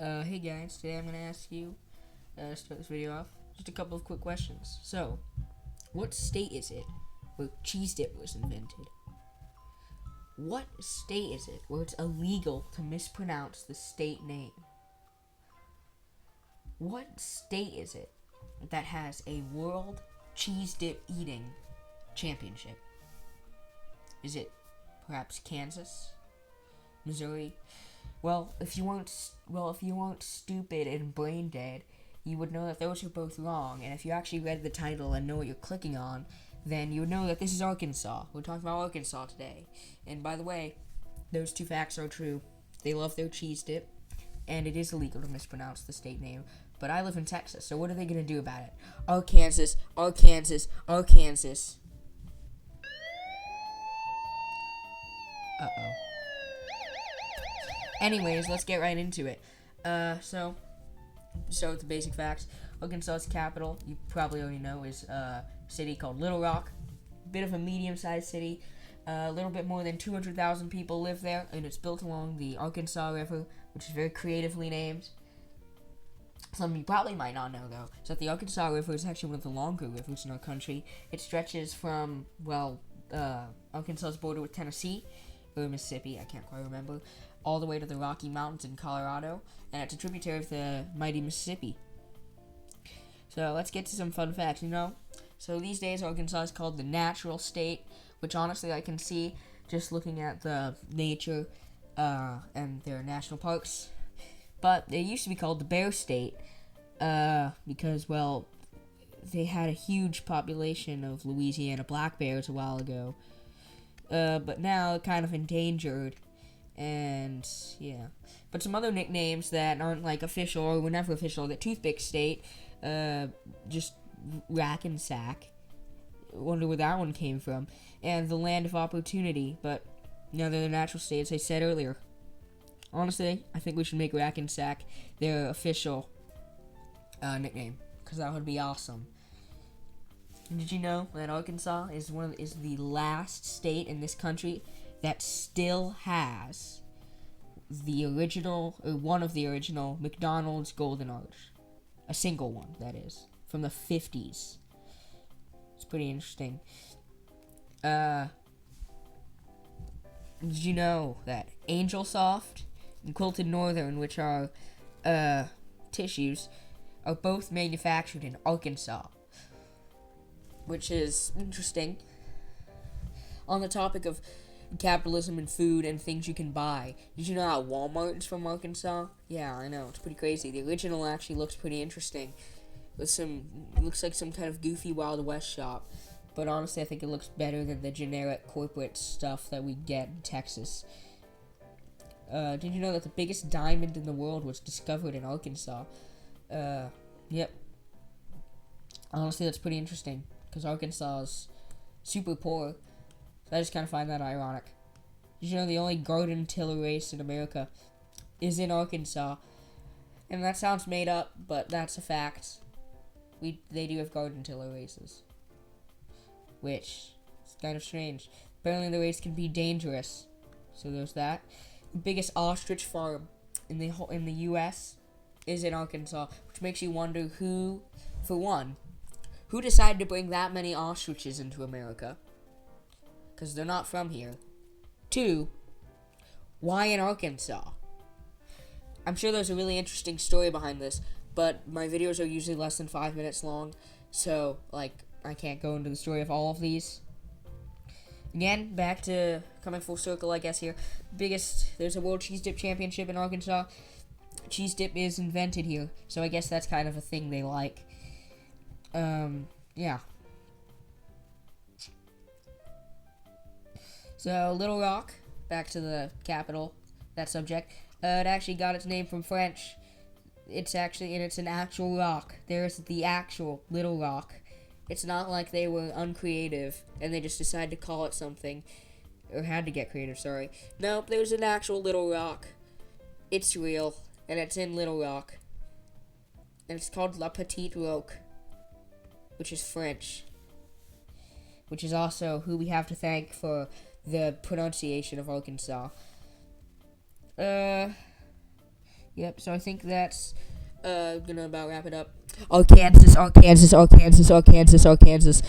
Hey guys, today I'm going to ask you, start this video off, just a couple of quick questions. So, what state is it where cheese dip was invented? What state is it where it's illegal to mispronounce the state name? What state is it that has a world cheese dip eating championship? Is it perhaps Kansas? Missouri? If you weren't stupid and brain dead, you would know that those are both wrong. And if you actually read the title and know what you're clicking on, then you would know that this is Arkansas. We're talking about Arkansas today. And by the way, those two facts are true. They love their cheese dip, and it is illegal to mispronounce the state name. But I live in Texas, so what are they gonna do about it? Arkansas, Arkansas, Arkansas. Uh-oh. Anyways, let's get right into it. So start with the basic facts. Arkansas's capital, you probably already know, is a city called Little Rock. Bit of a medium-sized city. A little bit more than 200,000 people live there, and it's built along the Arkansas River, which is very creatively named. Something you probably might not know, though, is that the Arkansas River is actually one of the longer rivers in our country. It stretches from, Arkansas's border with Tennessee, or Mississippi, I can't quite remember, all the way to the Rocky Mountains in Colorado, and it's a tributary of the mighty Mississippi. So let's get to some fun facts, So these days, Arkansas is called the natural state, which honestly I can see just looking at the nature and their national parks. But they used to be called the bear state because, they had a huge population of Louisiana black bears a while ago. But now kind of endangered. And, yeah. But some other nicknames that aren't, official or were never official. The Toothpick State, just Rack and Sack. Wonder where that one came from. And the Land of Opportunity, but, they're the natural state, as I said earlier. Honestly, I think we should make Rack and Sack their official nickname, because that would be awesome. And did you know that Arkansas is the last state in this country that still has the original, or one of the original, McDonald's Golden Arch? A single one, that is, from the 50s. It's pretty interesting. Did you know that Angel Soft and Quilted Northern, which are tissues, are both manufactured in Arkansas? Which is interesting. On the topic of capitalism and food and things you can buy, did you know that Walmart is from Arkansas? Yeah, I know, it's pretty crazy. The original actually looks pretty interesting. It looks like some kind of goofy Wild West shop. But honestly, I think it looks better than the generic corporate stuff that we get in Texas. Did you know that the biggest diamond in the world was discovered in Arkansas? Yep. Honestly, that's pretty interesting, because Arkansas is super poor. So I just kind of find that ironic. Did you know the only garden tiller race in America is in Arkansas? And that sounds made up, but that's a fact. They do have garden tiller races, which is kind of strange. Apparently the race can be dangerous, so there's that. The biggest ostrich farm in the U.S. is in Arkansas, which makes you wonder who decided to bring that many ostriches into America? Because they're not from here. 2, why in Arkansas? I'm sure there's a really interesting story behind this, but my videos are usually less than 5 minutes long, so, I can't go into the story of all of these. Again, back to coming full circle, I guess, here. There's a World Cheese Dip Championship in Arkansas. Cheese dip is invented here, so I guess that's kind of a thing they like. Yeah. So, Little Rock, back to the capital, that subject, it actually got its name from French. It's an actual rock. There's the actual Little Rock. It's not like they were uncreative and they just decided to call it something, or had to get creative, sorry. Nope, there's an actual Little Rock. It's real, and it's in Little Rock. And it's called La Petite Roque, which is French, which is also who we have to thank for the pronunciation of Arkansas. Yep. So I think that's gonna about wrap it up. Arkansas, Arkansas, Arkansas, Arkansas, Arkansas.